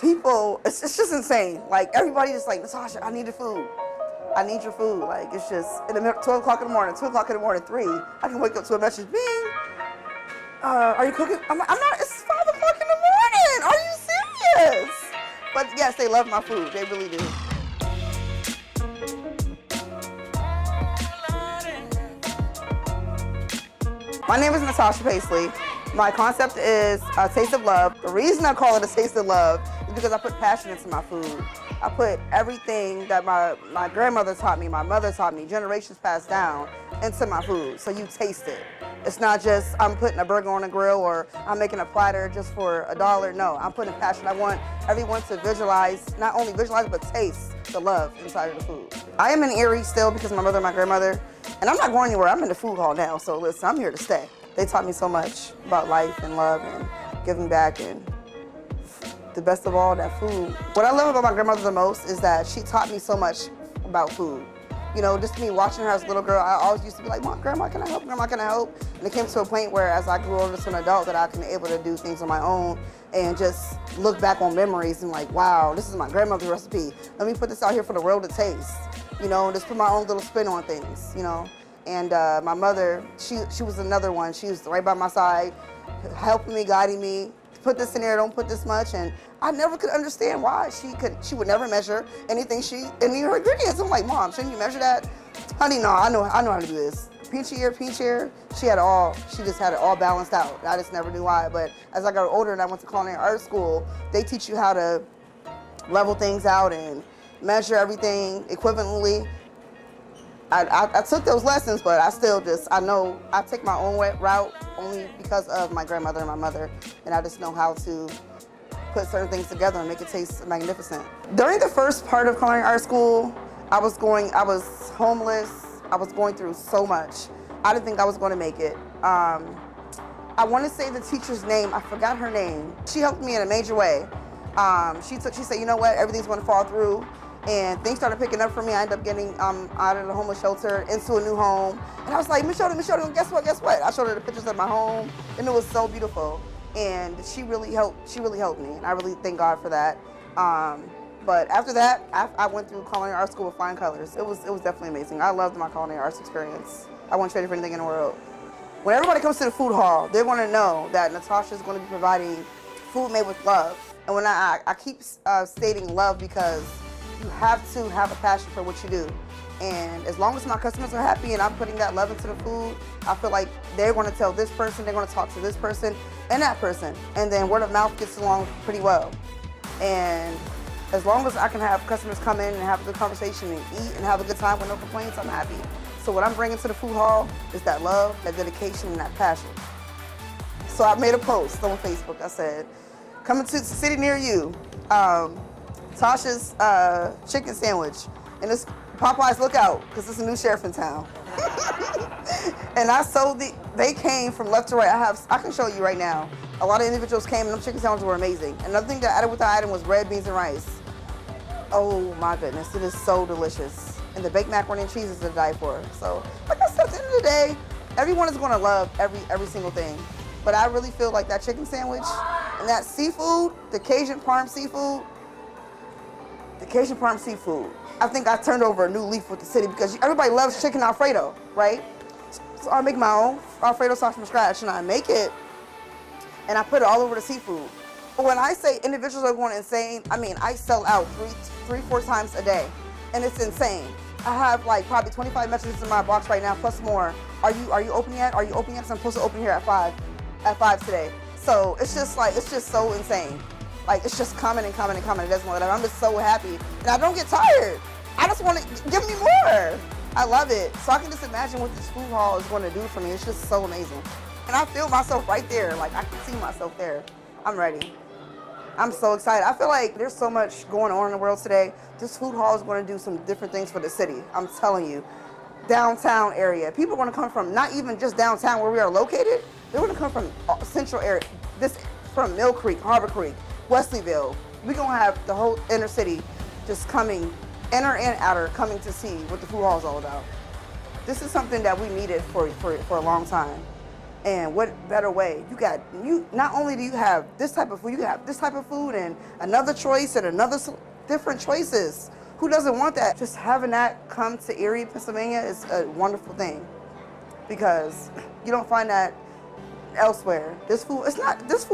people, it's just insane. Like, everybody just like, Natasha, I need your food. I need your food. Like, it's just, in the middle, 12 o'clock in the morning, 2 o'clock in the morning, 3, I can wake up to a message, bing, are you cooking? I'm like, I'm not, it's 5 o'clock in the morning. Are you serious? But yes, they love my food. They really do. My name is Natasha Pacely. My concept is a taste of love. The reason I call it a taste of love is because I put passion into my food. I put everything that my grandmother taught me, my mother taught me, generations passed down, into my food, so you taste it. It's not just I'm putting a burger on a grill or I'm making a platter just for $1. No, I'm putting passion. I want everyone to visualize, not only visualize, but taste the love inside of the food. I am in Erie still because of my mother and my grandmother, and I'm not going anywhere. I'm in the food hall now, so listen, I'm here to stay. They taught me so much about life and love and giving back, and the best of all, that food. What I love about my grandmother the most is that she taught me so much about food. You know, just me watching her as a little girl, I always used to be like, Mom, Grandma, can I help? Grandma, can I help? And it came to a point where as I grew older to an adult that I can be able to do things on my own and just look back on memories and like, wow, this is my grandmother's recipe. Let me put this out here for the world to taste, you know, and just put my own little spin on things, you know. And my mother, she was another one. She was right by my side, helping me, guiding me. Put this in there, don't put this much, and I never could understand why she would never measure anything any of her ingredients. I'm like, Mom, shouldn't you measure that? Honey, no, I know how to do this. Pinch here, she just had it all balanced out. I just never knew why, but as I got older and I went to culinary art school, they teach you how to level things out and measure everything equivalently. I took those lessons, but I know I take my own route only because of my grandmother and my mother, and I just know how to put certain things together and make it taste magnificent. During the first part of culinary art school, I was homeless, I was going through so much. I didn't think I was going to make it. I want to say the teacher's name, I forgot her name. She helped me in a major way. She said, you know what, everything's going to fall through. And things started picking up for me. I ended up getting out of the homeless shelter into a new home. And I was like, Miss Sheldon, guess what? I showed her the pictures of my home, and it was so beautiful. And she really helped me, and I really thank God for that. But after that, I went through culinary art school with flying colors. It was definitely amazing. I loved my culinary arts experience. I wouldn't trade it for anything in the world. When everybody comes to the food hall, they're going to know that Natasha is going to be providing food made with love. And when I keep stating love because you have to have a passion for what you do. And as long as my customers are happy and I'm putting that love into the food, I feel like they're going to tell this person, they're going to talk to this person and that person. And then word of mouth gets along pretty well. And as long as I can have customers come in and have a good conversation and eat and have a good time with no complaints, I'm happy. So what I'm bringing to the food hall is that love, that dedication, and that passion. So I made a post on Facebook. I said, coming to the city near you, Tasha's chicken sandwich, and it's Popeyes, look out, because it's a new sheriff in town. And I sold they came from left to right. I can show you right now. A lot of individuals came and them chicken sandwiches were amazing. Another thing that I added with the item was red beans and rice. Oh my goodness, it is so delicious. And the baked macaroni and cheese is to die for. So, like I said, at the end of the day, everyone is gonna love every single thing. But I really feel like that chicken sandwich and that seafood, the Cajun Parm seafood, I think I turned over a new leaf with the city because everybody loves chicken Alfredo, right? So I make my own Alfredo sauce from scratch and I make it and I put it all over the seafood. But when I say individuals are going insane, I mean, I sell out three, 4 times a day and it's insane. I have like probably 25 messages in my box right now, plus more. Are you open yet? Are you open yet? So I'm supposed to open here at 5 today. So it's just so insane. Like, it's just coming and coming and coming. It doesn't let up. I'm just so happy. And I don't get tired. I just want to give me more. I love it. So I can just imagine what this food hall is going to do for me. It's just so amazing. And I feel myself right there. Like, I can see myself there. I'm ready. I'm so excited. I feel like there's so much going on in the world today. This food hall is going to do some different things for the city. I'm telling you. Downtown area. People are going to come from not even just downtown where we are located. They're going to come from central area. From Mill Creek, Harbor Creek, Wesleyville. We're going to have the whole inner city just coming, inner and outer, coming to see what the food hall is all about. This is something that we needed for a long time. And what better way? You not only do you have this type of food, you can have this type of food and another choice and another different choices. Who doesn't want that? Just having that come to Erie, Pennsylvania is a wonderful thing because you don't find that elsewhere. This food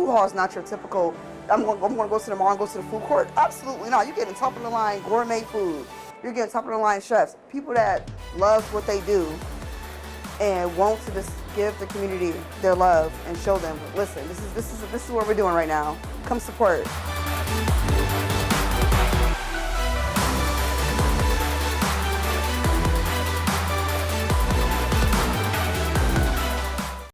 hall is not your typical, I'm going to go to the mall and go to the food court. Absolutely not. You're getting top of the line gourmet food. You're getting top of the line chefs, people that love what they do and want to just give the community their love and show them, listen, this is what we're doing right now. Come support.